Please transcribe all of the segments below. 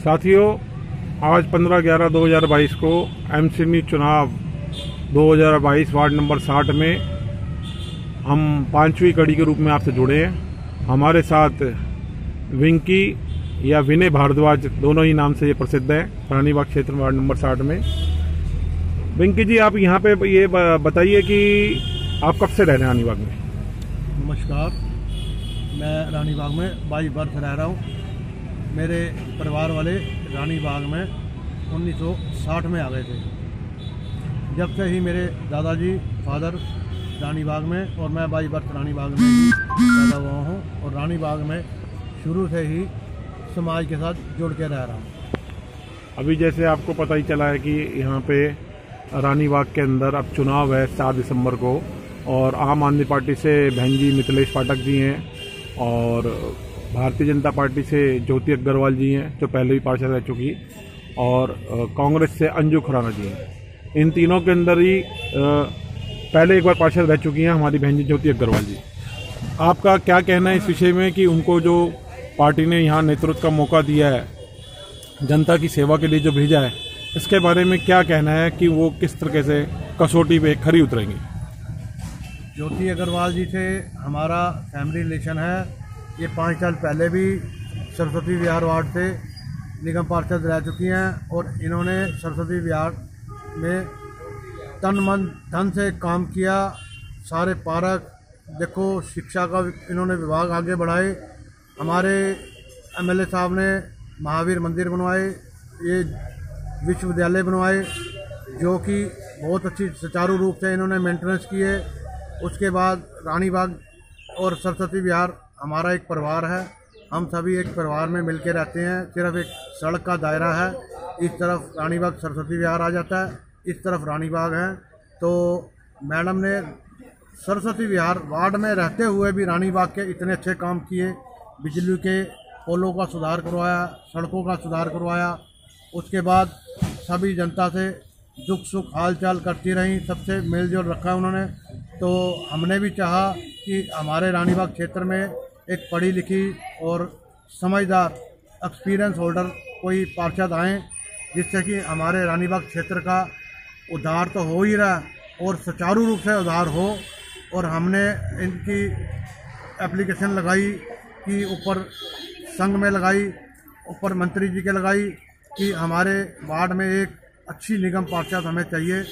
साथियों, आज 15/11/2022 को एमसीडी चुनाव 2022 वार्ड नंबर 60 में हम 5वीं कड़ी के रूप में आपसे जुड़े हैं। हमारे साथ विंकी या विनय भारद्वाज दोनों ही नाम से ये प्रसिद्ध है रानीबाग क्षेत्र वार्ड नंबर 60 में। विंकी जी, आप यहाँ पे ये बताइए कि आप कब से रह रहे हैं रानीबाग में? नमस्कार, मैं रानीबाग में 22 वर्ष रह रहा हूँ। मेरे परिवार वाले रानीबाग में 1960 में आ गए थे। जब से ही मेरे दादाजी फादर रानीबाग में और मैं 22 वर्ष रानीबाग में ही पैदा हुआ हूँ और रानीबाग में शुरू से ही समाज के साथ जुड़ के रह रहा हूँ। अभी जैसे आपको पता ही चला है कि यहाँ पे रानीबाग के अंदर अब चुनाव है 7 दिसंबर को, और आम आदमी पार्टी से बहन जी मिथिलेश पाठक जी हैं और भारतीय जनता पार्टी से ज्योति अग्रवाल जी हैं जो पहले भी पार्षद रह चुकी, और कांग्रेस से अंजू खुराना जी हैं। इन तीनों के अंदर ही पहले एक बार पार्षद रह चुकी हैं हमारी बहन जी ज्योति अग्रवाल जी। आपका क्या कहना है इस विषय में कि उनको जो पार्टी ने यहाँ नेतृत्व का मौका दिया है, जनता की सेवा के लिए जो भेजा है, इसके बारे में क्या कहना है कि वो किस तरीके से कसौटी पे खरी उतरेंगी? ज्योति अग्रवाल जी से हमारा फैमिली रिलेशन है। ये 5 साल पहले भी सरस्वती विहार वार्ड से निगम पार्षद रह चुकी हैं और इन्होंने सरस्वती विहार में तन मन धन से काम किया। सारे पार्क देखो, शिक्षा का इन्होंने विभाग आगे बढ़ाए। हमारे एमएलए साहब ने महावीर मंदिर बनवाए, ये विश्वविद्यालय बनवाए जो कि बहुत अच्छी सुचारू रूप से इन्होंने मेंटेनेंस किए। उसके बाद रानीबाग और सरस्वती विहार हमारा एक परिवार है। हम सभी एक परिवार में मिलकर रहते हैं। सिर्फ एक सड़क का दायरा है। इस तरफ रानीबाग सरस्वती विहार आ जाता है, इस तरफ रानीबाग है। तो मैडम ने सरस्वती विहार वार्ड में रहते हुए भी रानीबाग के इतने अच्छे काम किए। बिजली के पोलों का सुधार करवाया, सड़कों का सुधार करवाया। उसके बाद सभी जनता से दुख सुख हाल चाल करती रहीं, सबसे मेलजोल रखा उन्होंने। तो हमने भी चाहा कि हमारे रानीबाग क्षेत्र में एक पढ़ी लिखी और समझदार एक्सपीरियंस होल्डर कोई पार्षद आएँ, जिससे कि हमारे रानीबाग क्षेत्र का उद्धार तो हो ही रहा है और सुचारू रूप से उद्धार हो। और हमने इनकी एप्लीकेशन लगाई कि ऊपर संघ में लगाई, ऊपर मंत्री जी के लगाई कि हमारे वार्ड में एक अच्छी निगम पार्षद हमें चाहिए,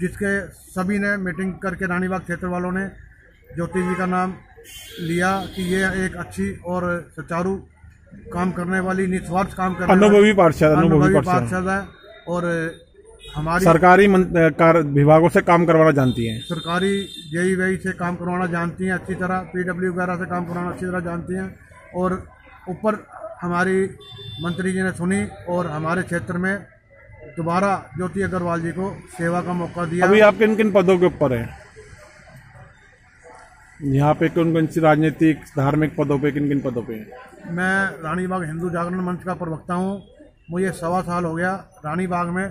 जिसके सभी ने मीटिंग करके रानीबाग क्षेत्र वालों ने ज्योति जी का नाम लिया कि ये एक अच्छी और सुचारू काम करने वाली, निस्वार्थ काम करने अनुभवी पार्षद है और हमारी सरकारी विभागों से काम करवाना जानती हैं, सरकारी जेई से काम करवाना जानती हैं अच्छी तरह, पीडब्ल्यू वगैरह से काम करवाना अच्छी तरह जानती हैं। और ऊपर हमारी मंत्री जी ने सुनी और हमारे क्षेत्र में दोबारा ज्योति अग्रवाल जी को सेवा का मौका दिया। अभी आप किन किन पदों के ऊपर हैं यहाँ पे? कौन कौन सी राजनीतिक धार्मिक पदों पे, किन किन पदों पे हैं? मैं रानीबाग हिंदू जागरण मंच का प्रवक्ता हूँ। मुझे 1.25 साल हो गया रानीबाग में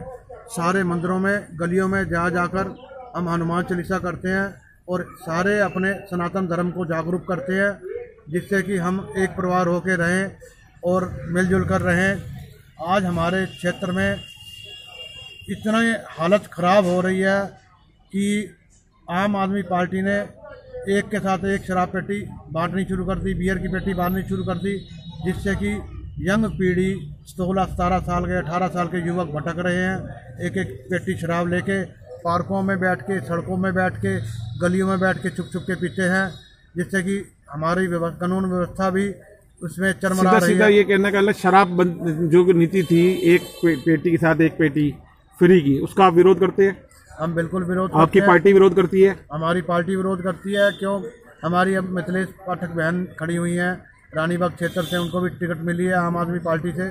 सारे मंदिरों में, गलियों में जाकर हम हनुमान चालीसा करते हैं और सारे अपने सनातन धर्म को जागरूक करते हैं, जिससे कि हम एक परिवार होकर रहें और मिलजुल कर रहें। आज हमारे क्षेत्र में इतना हालत ख़राब हो रही है कि आम आदमी पार्टी ने एक के साथ एक शराब पेटी बांटनी शुरू कर दी, बियर की पेटी बांटनी शुरू कर दी, जिससे कि यंग पीढ़ी 16-17 साल के 18 साल के युवक भटक रहे हैं। एक एक पेटी शराब लेके पार्कों में बैठ के, सड़कों में बैठ के, गलियों में बैठ के छुप छुप के पीते हैं, जिससे कि हमारी कानून व्यवस्था भी उसमें चरमरा रही है। ये कहने का शराब जो नीति थी, एक पेटी के साथ एक पेटी फ्री की, उसका आप विरोध करते हैं? हम बिल्कुल विरोध करते हैं। आपकी पार्टी विरोध करती है? हमारी पार्टी विरोध करती है। क्यों? हमारी अब मिथिलेश पाठक बहन खड़ी हुई हैं रानीबाग क्षेत्र से, उनको भी टिकट मिली है आम आदमी पार्टी से।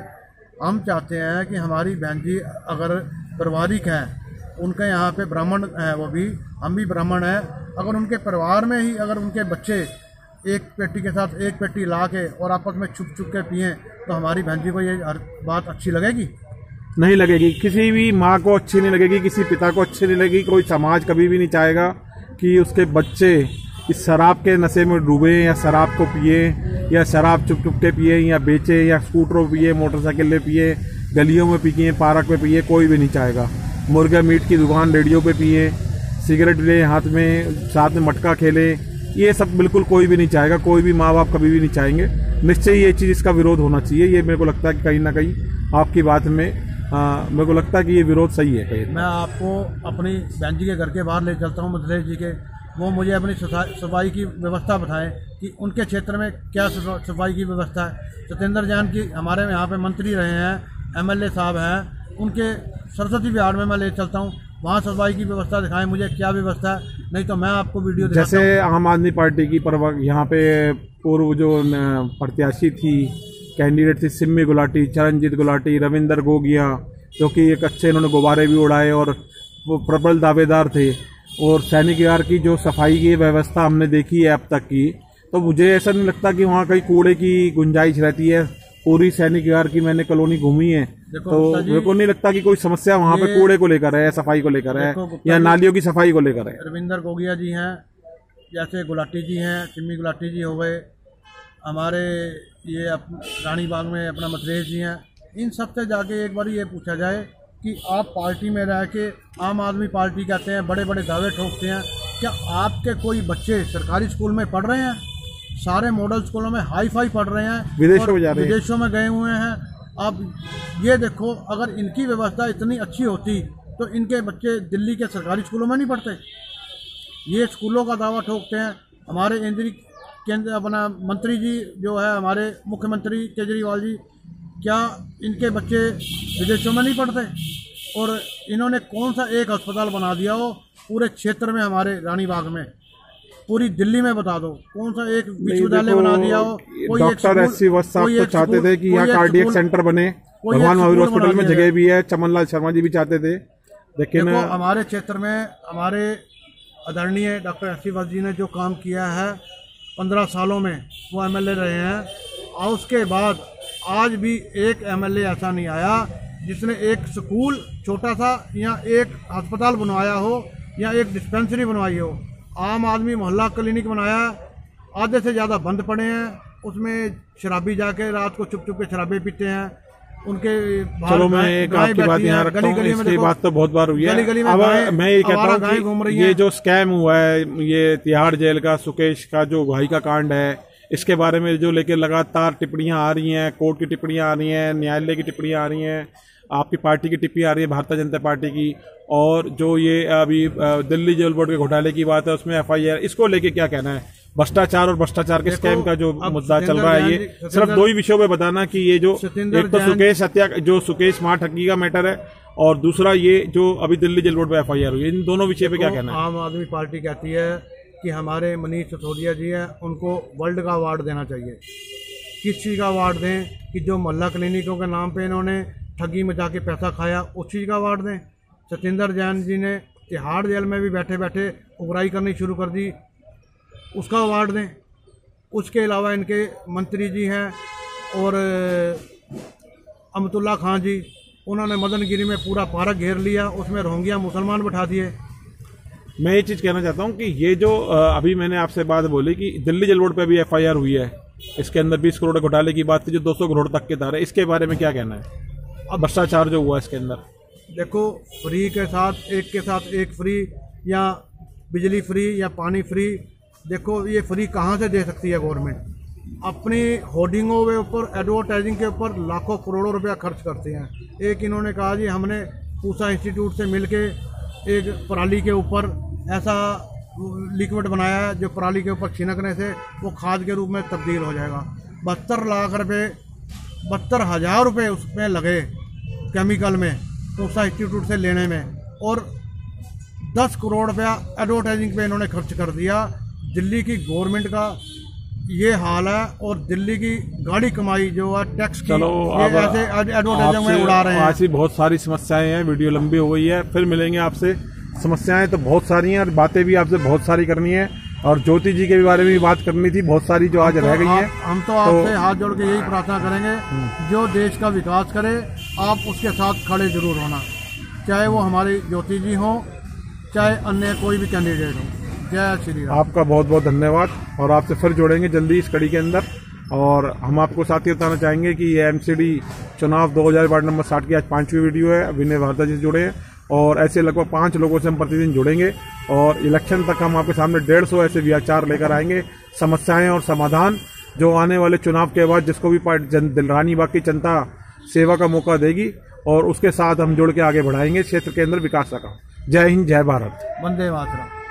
हम चाहते हैं कि हमारी बहन जी अगर पारिवारिक हैं, उनके यहाँ पे ब्राह्मण हैं, वो भी, हम भी ब्राह्मण हैं, अगर उनके परिवार में ही अगर उनके बच्चे एक पेटी के साथ एक पेटी ला के और आपस में छुप छुप के पिए, तो हमारी बहन जी को ये हर बात अच्छी लगेगी? नहीं लगेगी। किसी भी माँ को अच्छी नहीं लगेगी, किसी पिता को अच्छी नहीं लगेगी। कोई समाज कभी भी नहीं चाहेगा कि उसके बच्चे इस शराब के नशे में डूबे या शराब को पिए या शराब चुप चुप के पिए या बेचे या स्कूटरों पिए, मोटरसाइकिल पे पिए, गलियों में पिए, पार्क में पिए, कोई भी नहीं चाहेगा। मुर्गा मीट की दुकान रेडियो पे पिए, सिगरेट ले हाथ में, साथ में मटका खेले, ये सब बिल्कुल कोई भी नहीं चाहेगा। कोई भी माँ बाप कभी भी नहीं चाहेंगे। निश्चय ये चीज़, इसका विरोध होना चाहिए। ये मेरे को लगता है कि कहीं ना कहीं आपकी बात में मेरे को लगता है कि ये विरोध सही है। कहीं मैं आपको अपनी बहन जी के घर के बाहर ले चलता हूँ, मिथिलेश जी के, वो मुझे अपनी सफाई की व्यवस्था बताएं कि उनके क्षेत्र में क्या सफाई की व्यवस्था है। सत्येंद्र जैन की हमारे यहाँ पे मंत्री रहे हैं, MLA साहब हैं, उनके सरस्वती विहार में मैं ले चलता हूँ, वहाँ सफाई की व्यवस्था दिखाएं मुझे क्या व्यवस्था है, नहीं तो मैं आपको वीडियो दिखाता हूं। जैसे आम आदमी पार्टी की यहाँ पे पूर्व जो प्रत्याशी थी, कैंडिडेट थी, सिम्मी गुलाटी, चरणजीत गुलाटी, रविंदर गोगिया, जो कि एक अच्छे इन्होंने गुब्बारे भी उड़ाए और वो प्रबल दावेदार थे। और सैनिक विहार की जो सफाई की व्यवस्था हमने देखी है अब तक की, तो मुझे ऐसा नहीं लगता कि वहाँ कहीं कूड़े की गुंजाइश रहती है। पूरी सैनिक विहार की मैंने कॉलोनी घूमी है, तो मेरे को नहीं लगता कि कोई समस्या वहाँ पे कूड़े को लेकर है, सफाई को लेकर है या नालियों की सफाई को लेकर है। रविंदर गोगिया जी हैं, जैसे गुलाटी जी हैं, सिम्मी गुलाटी जी हो गए, हमारे ये रानी बाग में अपना मिथिलेश जी हैं, इन सब से जाके एक बार ये पूछा जाए कि आप पार्टी में रह के आम आदमी पार्टी कहते हैं, बड़े बड़े दावे ठोकते हैं, क्या आपके कोई बच्चे सरकारी स्कूल में पढ़ रहे हैं? सारे मॉडल स्कूलों में हाई फाई पढ़ रहे हैं, विदेशों में गए हुए हैं। अब ये देखो, अगर इनकी व्यवस्था इतनी अच्छी होती तो इनके बच्चे दिल्ली के सरकारी स्कूलों में नहीं पढ़ते। ये स्कूलों का दावा ठोकते हैं। हमारे केंद्र अपना मंत्री जी जो है, हमारे मुख्यमंत्री केजरीवाल जी, क्या इनके बच्चे विदेशों में नहीं पढ़ते? और इन्होंने कौन सा एक अस्पताल बना दिया हो पूरे क्षेत्र में, हमारे रानी बाग में, पूरी दिल्ली में बता दो कौन सा एक विश्वविद्यालय बना दिया हो। Doctor SC. वत्स साहब तो चाहते थे कि यहाँ कार्डियक सेंटर बने, भगवान महावीर हॉस्पिटल में जगह भी है, चमनलाल शर्मा जी भी चाहते थे, लेकिन हमारे क्षेत्र में हमारे आदरणीय डॉक्टर एस.सी. वत्स जी ने जो काम किया है 15 सालों में, वो MLA रहे हैं, और उसके बाद आज भी एक MLA ऐसा नहीं आया जिसने एक स्कूल छोटा सा या एक अस्पताल बनवाया हो या एक डिस्पेंसरी बनवाई हो। आम आदमी मोहल्ला क्लिनिक बनाया, आधे से ज़्यादा बंद पड़े हैं, उसमें शराबी जाके रात को चुप चुप के शराबे पीते हैं। उनके चलो मैं एक आपकी बात यहाँ रखता हूँ, इसकी बात तो बहुत बार हुई है। अब मैं ये कहता हूँ कि ये जो स्कैम हुआ है, ये तिहाड़ जेल का, सुकेश का जो भाई का कांड है, इसके बारे में जो लेकर लगातार टिप्पणियां आ रही हैं, कोर्ट की टिप्पणियां आ रही हैं, न्यायालय की टिप्पणियां आ रही हैं, आपकी पार्टी की टिप्पणी आ रही है, भारतीय जनता पार्टी की, और जो ये अभी दिल्ली जेल बोर्ड के घोटाले की बात है, उसमें FIR, इसको लेके क्या कहना है? भ्रष्टाचार और भ्रष्टाचार के स्कैम का जो मुद्दा चल रहा है, ये सिर्फ 2 ही विषयों पे बताना कि ये जो एक तो सुकेश मां ठगी का मैटर है, और दूसरा ये जो अभी दिल्ली जेल बोर्ड पे FIR हुई है, इन दोनों विषय पे क्या कहना है? आम आदमी पार्टी कहती है कि हमारे मनीष सिसोदिया जी हैं, उनको वर्ल्ड का अवार्ड देना चाहिए। किस चीज़ का अवार्ड दें? कि जो मोहल्ला क्लिनिकों के नाम पे इन्होंने ठगी मचा के पैसा खाया, उस चीज़ का अवार्ड दें। सत्येंद्र जैन जी ने तिहाड़ जेल में भी बैठे बैठे उगराई करनी शुरू कर दी, उसका अवार्ड दें। उसके अलावा इनके मंत्री जी हैं और अमतुल्ला खान जी, उन्होंने मदनगिरी में पूरा पार्क घेर लिया, उसमें रोहिंग्या मुसलमान बैठा दिए। मैं ये चीज़ कहना चाहता हूँ कि ये जो अभी मैंने आपसे बात बोली कि दिल्ली जेल बोर्ड पे भी FIR हुई है, इसके अंदर 20 करोड़ घोटाले की बात थी, जो 200 करोड़ तक के तार है, इसके बारे में क्या कहना है? अब भ्रष्टाचार जो हुआ इसके अंदर, देखो, फ्री के साथ एक फ्री, या बिजली फ्री या पानी फ्री, देखो ये फ्री कहाँ से दे सकती है गवर्नमेंट? अपनी होर्डिंगों के ऊपर, एडवर्टाइजिंग के ऊपर लाखों करोड़ों रुपया खर्च करते हैं। एक इन्होंने कहा जी हमने पूसा इंस्टीट्यूट से मिलके एक पराली के ऊपर ऐसा लिक्विड बनाया है जो पराली के ऊपर छिनकने से वो खाद के रूप में तब्दील हो जाएगा। 72 लाख रुपए, 72,000 रुपये उसमें लगे केमिकल में, पूसा इंस्टीट्यूट से लेने में, और 10 करोड़ रुपया एडवर्टाइजिंग पे इन्होंने खर्च कर दिया। दिल्ली की गवर्नमेंट का ये हाल है, और दिल्ली की गाड़ी कमाई जो है टैक्स की, ये ऐसे एडवर्टाइजिंग में उड़ा रहे हैं। आज भी बहुत सारी समस्याएं हैं, वीडियो लंबी हो गई है, फिर मिलेंगे आपसे। समस्याएं तो बहुत सारी हैं और बातें भी आपसे बहुत सारी करनी है, और ज्योति जी के बारे में भी बात करनी थी, बहुत सारी जो आज रह गई है। हम तो आपसे हाथ जोड़ के यही प्रार्थना करेंगे, जो देश का विकास करे आप उसके साथ खड़े जरूर होना, चाहे वो हमारी ज्योति जी हों, चाहे अन्य कोई भी कैंडिडेट हो। जय श्री राम। आपका बहुत बहुत धन्यवाद और आपसे फिर जुड़ेंगे जल्दी इस कड़ी के अंदर। और हम आपको साथ ही बताना चाहेंगे कि ये एमसीडी चुनाव 2000 वार्ड नंबर 60 की आज 5वीं वीडियो है। विनय भारद्वाज जी जुड़े हैं और ऐसे लगभग 5 लोगों से हम प्रतिदिन जुड़ेंगे और इलेक्शन तक हम आपके सामने 150 ऐसे विचार लेकर आएंगे, समस्याएं और समाधान जो आने वाले चुनाव के बाद जिसको भी रानी बाग की जनता सेवा का मौका देगी और उसके साथ हम जुड़ के आगे बढ़ाएंगे क्षेत्र के अंदर विकास का काम। जय हिंद, जय भारत, वंदे मातरम।